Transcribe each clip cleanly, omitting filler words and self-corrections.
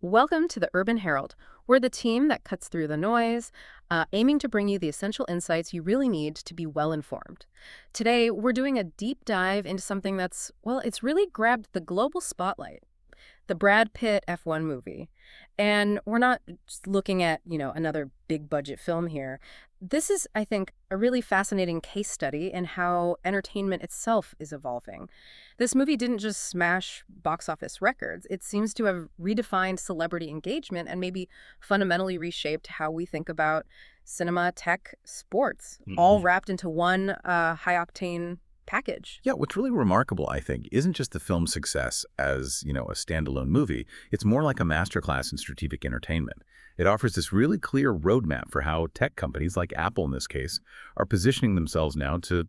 Welcome to the Urban Herald. We're the team that cuts through the noise, aiming to bring you the essential insights you really need to be well informed. Today, we're doing a deep dive into something that's, well, it's really grabbed the global spotlight, the Brad Pitt F1 movie. And we're not just looking at, another big budget film here. This is, I think, a really fascinating case study in how entertainment itself is evolving. This movie didn't just smash box office records. It seems to have redefined celebrity engagement and maybe fundamentally reshaped how we think about cinema, tech, sports, all wrapped into one high-octane package. Yeah, what's really remarkable, I think, isn't just the film's success as, a standalone movie. It's more like a masterclass in strategic entertainment. It offers this really clear roadmap for how tech companies, like Apple in this case, are positioning themselves now to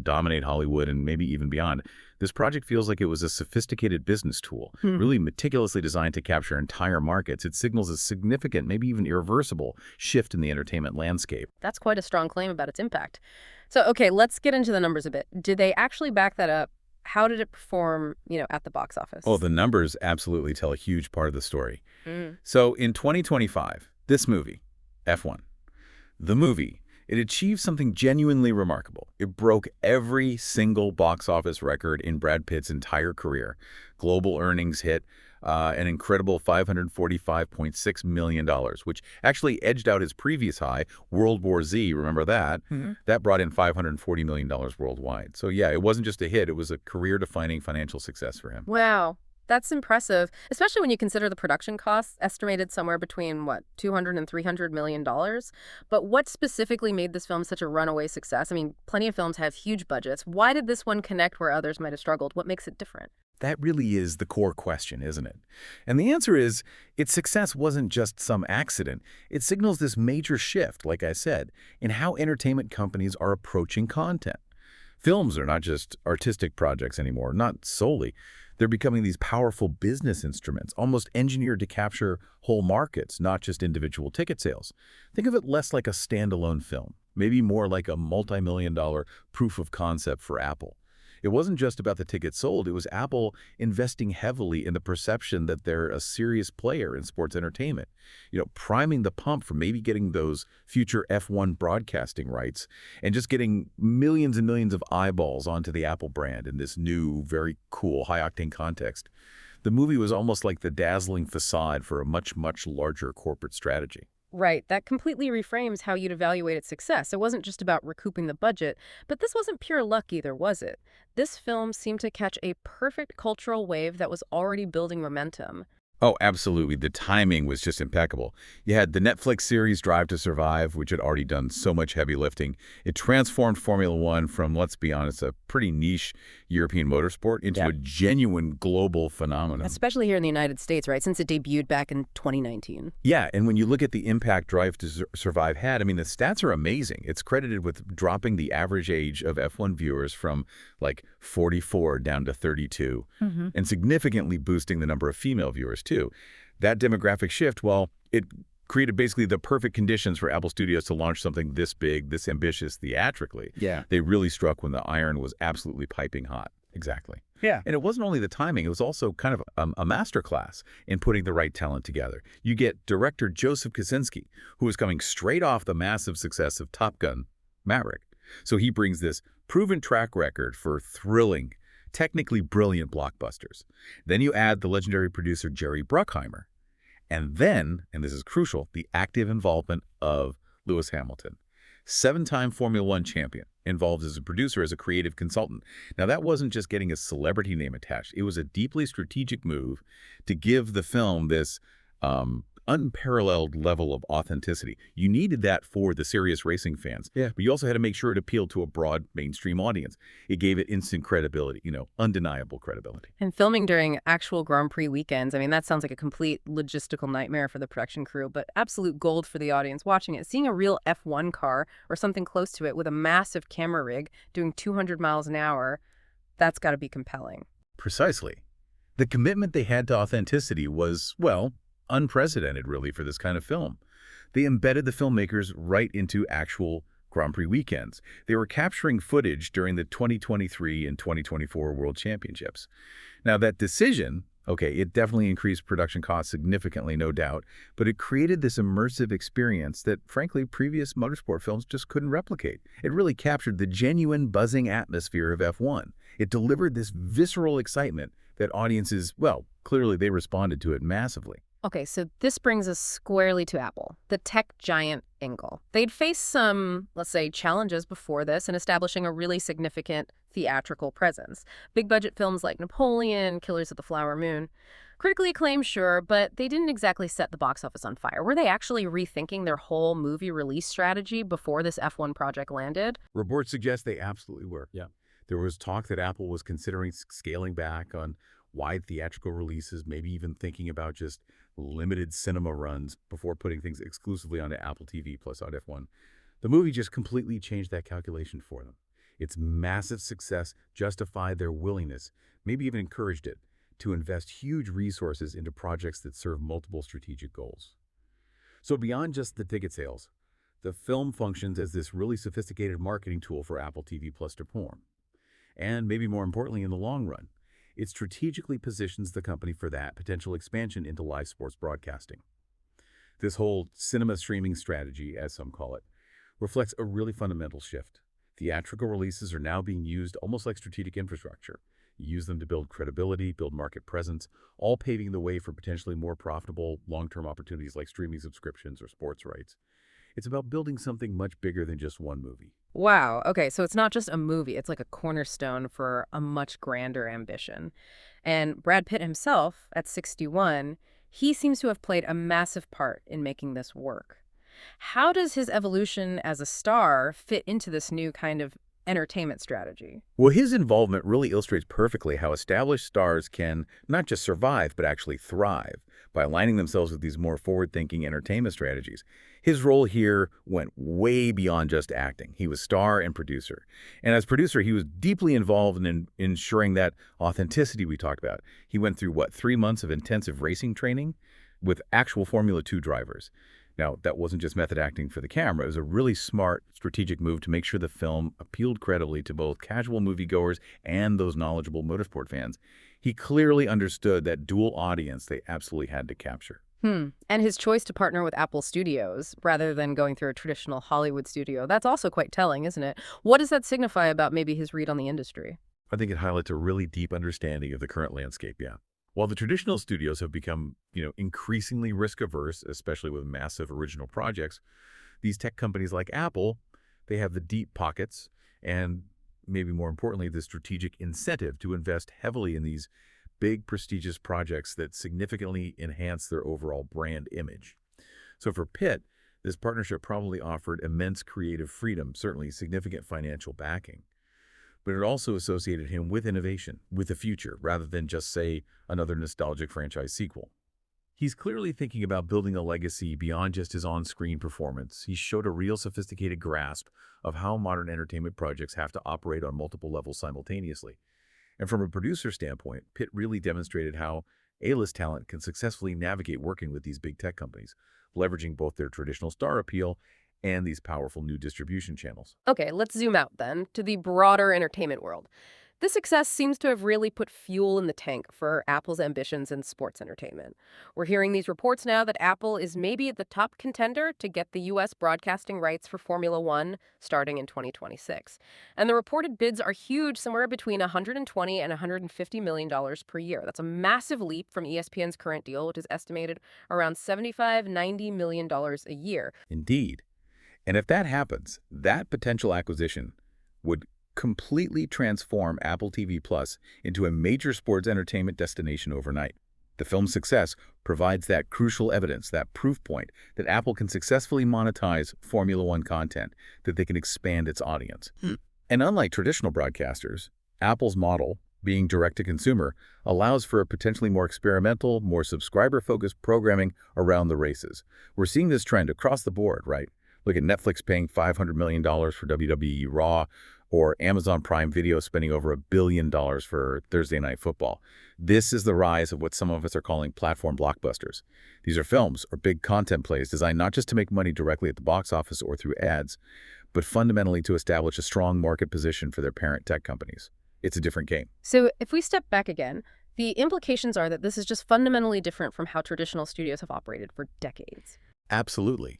dominate Hollywood and maybe even beyond. This project feels like it was a sophisticated business tool, really meticulously designed to capture entire markets. It signals a significant, maybe even irreversible, shift in the entertainment landscape. That's quite a strong claim about its impact. So, okay, let's get into the numbers a bit. Did they actually back that up? How did it perform, at the box office? Oh, the numbers absolutely tell a huge part of the story. Mm. So in 2025, this movie, F1, the movie, it achieved something genuinely remarkable. It broke every single box office record in Brad Pitt's entire career. Global earnings hit an incredible $545.6 million, which actually edged out his previous high, World War Z, remember that? That brought in $540 million worldwide. So yeah, it wasn't just a hit, it was a career-defining financial success for him. Wow. That's impressive, especially when you consider the production costs estimated somewhere between, what, $200 and $300 million. But what specifically made this film such a runaway success? I mean, plenty of films have huge budgets. Why did this one connect where others might have struggled? What makes it different? That really is the core question, isn't it? And the answer is, its success wasn't just some accident. It signals this major shift, like I said, in how entertainment companies are approaching content. Films are not just artistic projects anymore, not solely. They're becoming these powerful business instruments, almost engineered to capture whole markets, not just individual ticket sales. Think of it less like a standalone film, maybe more like a multi-million-dollar proof of concept for Apple. It wasn't just about the tickets sold, it was Apple investing heavily in the perception that they're a serious player in sports entertainment. Priming the pump for maybe getting those future F1 broadcasting rights and just getting millions and millions of eyeballs onto the Apple brand in this new, very cool, high-octane context. The movie was almost like the dazzling facade for a much, much larger corporate strategy. Right. That completely reframes how you'd evaluate its success. It wasn't just about recouping the budget, but this wasn't pure luck either, was it? This film seemed to catch a perfect cultural wave that was already building momentum. Oh, absolutely. The timing was just impeccable. You had the Netflix series Drive to Survive, which had already done so much heavy lifting. It transformed Formula One from, let's be honest, a pretty niche European motorsport into a genuine global phenomenon. Especially here in the United States, right? Since it debuted back in 2019. Yeah, and when you look at the impact Drive to Survive had, I mean, the stats are amazing. It's credited with dropping the average age of F1 viewers from like 44 down to 32, and significantly boosting the number of female viewers too. That demographic shift, well, it created basically the perfect conditions for Apple Studios to launch something this big, this ambitious theatrically. Yeah. They really struck when the iron was absolutely piping hot. Exactly. Yeah. And it wasn't only the timing, it was also kind of a masterclass in putting the right talent together. You get director Joseph Kosinski, who is coming straight off the massive success of Top Gun Maverick. So he brings this proven track record for thrilling, technically brilliant blockbusters. Then you add the legendary producer Jerry Bruckheimer. And then, and this is crucial, the active involvement of Lewis Hamilton, 7-time Formula One champion, involved as a producer, as a creative consultant. Now, that wasn't just getting a celebrity name attached. It was a deeply strategic move to give the film this unparalleled level of authenticity. You needed that for the serious racing fans, but you also had to make sure it appealed to a broad mainstream audience. It gave it instant credibility, undeniable credibility. And filming during actual Grand Prix weekends, I mean, that sounds like a complete logistical nightmare for the production crew, but absolute gold for the audience watching it. Seeing a real F1 car or something close to it with a massive camera rig doing 200 miles an hour, that's got to be compelling. Precisely. The commitment they had to authenticity was, well, unprecedented, really, for this kind of film. They embedded the filmmakers right into actual Grand Prix weekends. They were capturing footage during the 2023 and 2024 World Championships. Now, that decision Okay, it definitely increased production costs significantly, no doubt, but it created this immersive experience that, frankly, previous motorsport films just couldn't replicate. It really captured the genuine buzzing atmosphere of F1. It delivered this visceral excitement that audiences, well, clearly they responded to it massively. Okay, so this brings us squarely to Apple, the tech giant Ingle. They'd faced some, let's say, challenges before this in establishing a really significant theatrical presence. Big budget films like Napoleon, Killers of the Flower Moon. Critically acclaimed, sure, but they didn't exactly set the box office on fire. Were they actually rethinking their whole movie release strategy before this F1 project landed? Reports suggest they absolutely were. Yeah. There was talk that Apple was considering scaling back on wide theatrical releases, maybe even thinking about just limited cinema runs before putting things exclusively onto Apple TV plus on F1. The movie just completely changed that calculation for them. Its massive success justified their willingness, maybe even encouraged it, to invest huge resources into projects that serve multiple strategic goals. So beyond just the ticket sales, the film functions as this really sophisticated marketing tool for Apple TV Plus to perform. And maybe more importantly, in the long run, it strategically positions the company for that potential expansion into live sports broadcasting. This whole cinema streaming strategy, as some call it, reflects a really fundamental shift. Theatrical releases are now being used almost like strategic infrastructure. You use them to build credibility, build market presence, all paving the way for potentially more profitable long-term opportunities like streaming subscriptions or sports rights. It's about building something much bigger than just one movie. Wow. Okay, so it's not just a movie, it's like a cornerstone for a much grander ambition. And Brad Pitt himself, at 61, he seems to have played a massive part in making this work. How does his evolution as a star fit into this new kind of entertainment strategy? Well, his involvement really illustrates perfectly how established stars can not just survive, but actually thrive by aligning themselves with these more forward-thinking entertainment strategies. His role here went way beyond just acting. He was star and producer. And as producer, he was deeply involved in ensuring that authenticity we talked about. He went through, 3 months of intensive racing training with actual Formula 2 drivers. Now, that wasn't just method acting for the camera. It was a really smart, strategic move to make sure the film appealed credibly to both casual moviegoers and those knowledgeable motorsport fans. He clearly understood that dual audience they absolutely had to capture. And his choice to partner with Apple Studios rather than going through a traditional Hollywood studio, that's also quite telling, isn't it? What does that signify about maybe his read on the industry? I think it highlights a really deep understanding of the current landscape, yeah. While the traditional studios have become, increasingly risk-averse, especially with massive original projects, these tech companies like Apple, they have the deep pockets and, maybe more importantly, the strategic incentive to invest heavily in these big, prestigious projects that significantly enhance their overall brand image. So for Pitt, this partnership probably offered immense creative freedom, certainly significant financial backing. But it also associated him with innovation, with the future, rather than just, say, another nostalgic franchise sequel. He's clearly thinking about building a legacy beyond just his on-screen performance. He showed a real sophisticated grasp of how modern entertainment projects have to operate on multiple levels simultaneously. And from a producer standpoint, Pitt really demonstrated how A-list talent can successfully navigate working with these big tech companies, leveraging both their traditional star appeal and these powerful new distribution channels. Okay, let's zoom out then to the broader entertainment world. This success seems to have really put fuel in the tank for Apple's ambitions in sports entertainment. We're hearing these reports now that Apple is maybe the top contender to get the U.S. broadcasting rights for Formula One starting in 2026. And the reported bids are huge, somewhere between $120 and $150 million per year. That's a massive leap from ESPN's current deal, which is estimated around $75–90 million a year. Indeed. And if that happens, that potential acquisition would completely transform Apple TV Plus into a major sports entertainment destination overnight. The film's success provides that crucial evidence, that proof point, that Apple can successfully monetize Formula One content, that they can expand its audience. And unlike traditional broadcasters, Apple's model, being direct-to-consumer, allows for a potentially more experimental, more subscriber-focused programming around the races. We're seeing this trend across the board, right? Look at Netflix paying $500 million for WWE Raw, or Amazon Prime Video spending over $1 billion for Thursday Night Football. This is the rise of what some of us are calling platform blockbusters. These are films or big content plays designed not just to make money directly at the box office or through ads, but fundamentally to establish a strong market position for their parent tech companies. It's a different game. So if we step back again, The implications are that this is just fundamentally different from how traditional studios have operated for decades. Absolutely.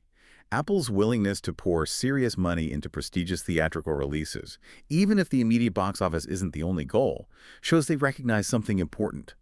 Apple's willingness to pour serious money into prestigious theatrical releases, even if the immediate box office isn't the only goal, shows they recognize something important.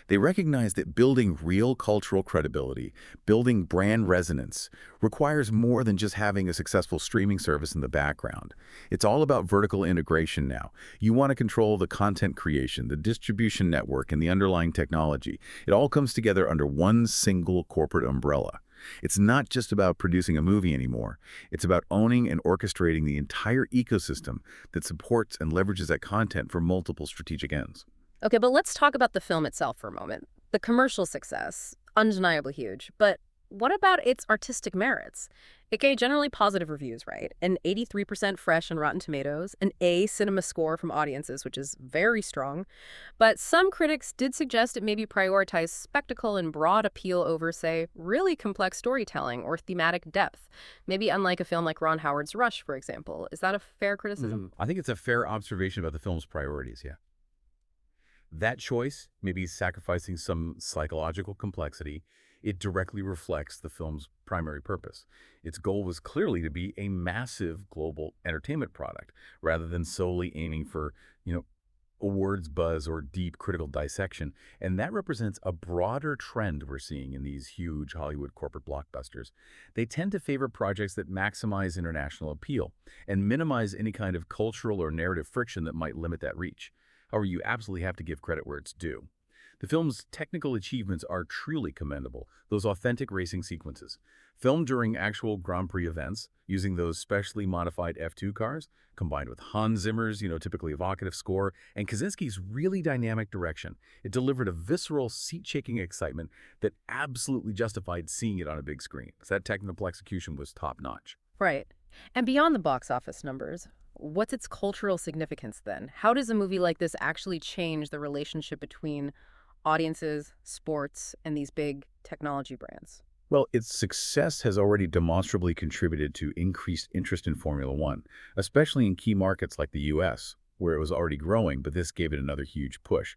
They recognize that building real cultural credibility, building brand resonance, requires more than just having a successful streaming service in the background. It's all about vertical integration now. You want to control the content creation, the distribution network, and the underlying technology. It all comes together under one single corporate umbrella. It's not just about producing a movie anymore. It's about owning and orchestrating the entire ecosystem that supports and leverages that content for multiple strategic ends. Okay, but let's talk about the film itself for a moment. The commercial success, undeniably huge, but what about its artistic merits? It gained generally positive reviews, right? An 83% fresh on Rotten Tomatoes, an A cinema score from audiences, which is very strong. But some critics did suggest it maybe prioritized spectacle and broad appeal over, say, really complex storytelling or thematic depth. Maybe unlike a film like Ron Howard's Rush, for example. Is that a fair criticism? I think it's a fair observation about the film's priorities, yeah. That choice, maybe sacrificing some psychological complexity, it directly reflects the film's primary purpose. Its goal was clearly to be a massive global entertainment product, rather than solely aiming for, awards buzz or deep critical dissection. And that represents a broader trend we're seeing in these huge Hollywood corporate blockbusters. They tend to favor projects that maximize international appeal and minimize any kind of cultural or narrative friction that might limit that reach. However, you absolutely have to give credit where it's due. The film's technical achievements are truly commendable, those authentic racing sequences. Filmed during actual Grand Prix events, using those specially modified F2 cars, combined with Hans Zimmer's, typically evocative score, and Kosinski's really dynamic direction, it delivered a visceral, seat-shaking excitement that absolutely justified seeing it on a big screen. So that technical execution was top-notch. Right. And beyond the box office numbers, what's its cultural significance then? How does a movie like this actually change the relationship between audiences, sports, and these big technology brands? Well, its success has already demonstrably contributed to increased interest in Formula One, especially in key markets like the US, where it was already growing, but this gave it another huge push.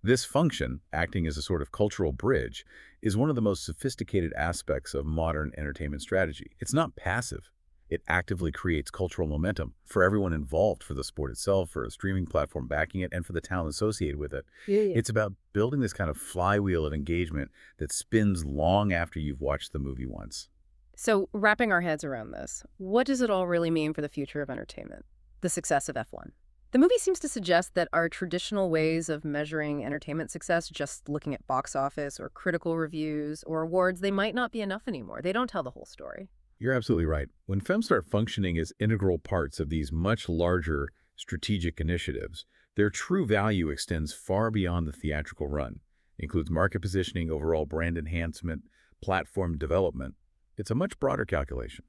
This function, acting as a sort of cultural bridge, is one of the most sophisticated aspects of modern entertainment strategy. It's not passive. It actively creates cultural momentum for everyone involved, for the sport itself, for a streaming platform backing it, and for the talent associated with it. Yeah. It's about building this kind of flywheel of engagement that spins long after you've watched the movie once. So, wrapping our heads around this, what does it all really mean for the future of entertainment? The success of F1. The movie seems to suggest that our traditional ways of measuring entertainment success, just looking at box office or critical reviews or awards, they might not be enough anymore. They don't tell the whole story. You're absolutely right. When films start functioning as integral parts of these much larger strategic initiatives, their true value extends far beyond the theatrical run. It includes market positioning, overall brand enhancement, platform development. It's a much broader calculation.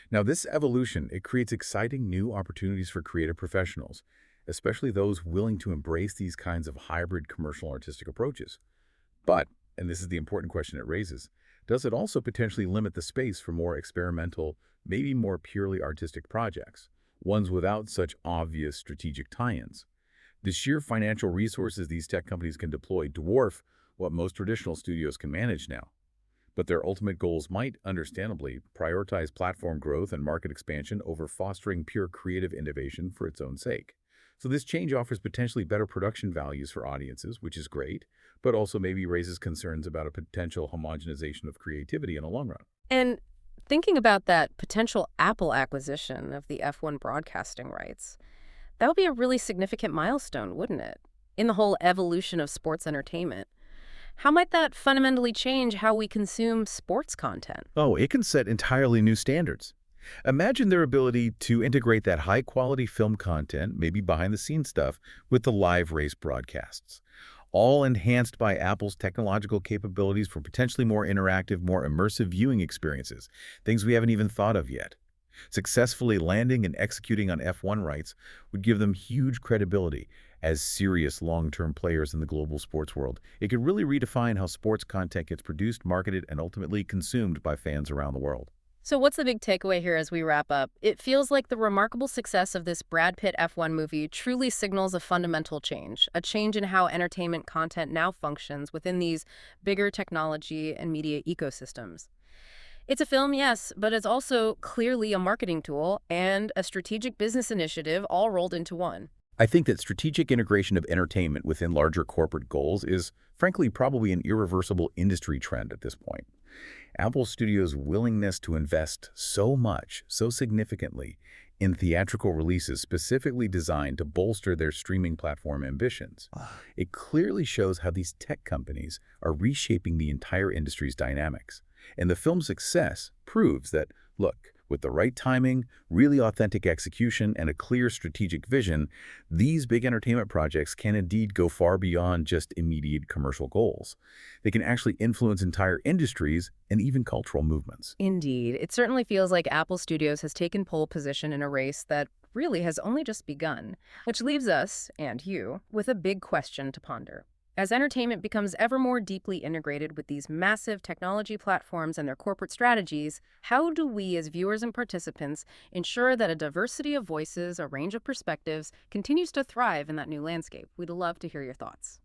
Now, this evolution, it creates exciting new opportunities for creative professionals, especially those willing to embrace these kinds of hybrid commercial artistic approaches. But, and this is the important question it raises, does it also potentially limit the space for more experimental, maybe more purely artistic projects, ones without such obvious strategic tie-ins? The sheer financial resources these tech companies can deploy dwarf what most traditional studios can manage now. But their ultimate goals might, understandably, prioritize platform growth and market expansion over fostering pure creative innovation for its own sake. So this change offers potentially better production values for audiences, which is great, but also maybe raises concerns about a potential homogenization of creativity in the long run. And thinking about that potential Apple acquisition of the F1 broadcasting rights, that would be a really significant milestone, wouldn't it? In the whole evolution of sports entertainment. How might that fundamentally change how we consume sports content? Oh, it can set entirely new standards. Imagine their ability to integrate that high-quality film content, maybe behind-the-scenes stuff, with the live race broadcasts, all enhanced by Apple's technological capabilities for potentially more interactive, more immersive viewing experiences, things we haven't even thought of yet. Successfully landing and executing on F1 rights would give them huge credibility as serious long-term players in the global sports world. It could really redefine how sports content gets produced, marketed, and ultimately consumed by fans around the world. So what's the big takeaway here as we wrap up? It feels like the remarkable success of this Brad Pitt F1 movie truly signals a fundamental change, a change in how entertainment content now functions within these bigger technology and media ecosystems. It's a film, yes, but it's also clearly a marketing tool and a strategic business initiative all rolled into one. I think that strategic integration of entertainment within larger corporate goals is, frankly, probably an irreversible industry trend at this point. Apple Studios' willingness to invest so much, so significantly, in theatrical releases specifically designed to bolster their streaming platform ambitions. It clearly shows how these tech companies are reshaping the entire industry's dynamics. And the film's success proves that, look, with the right timing, really authentic execution, and a clear strategic vision, these big entertainment projects can indeed go far beyond just immediate commercial goals. They can actually influence entire industries and even cultural movements. Indeed, it certainly feels like Apple Studios has taken pole position in a race that really has only just begun, which leaves us, and you, with a big question to ponder. As entertainment becomes ever more deeply integrated with these massive technology platforms and their corporate strategies, how do we as viewers and participants ensure that a diversity of voices, a range of perspectives, continues to thrive in that new landscape? We'd love to hear your thoughts.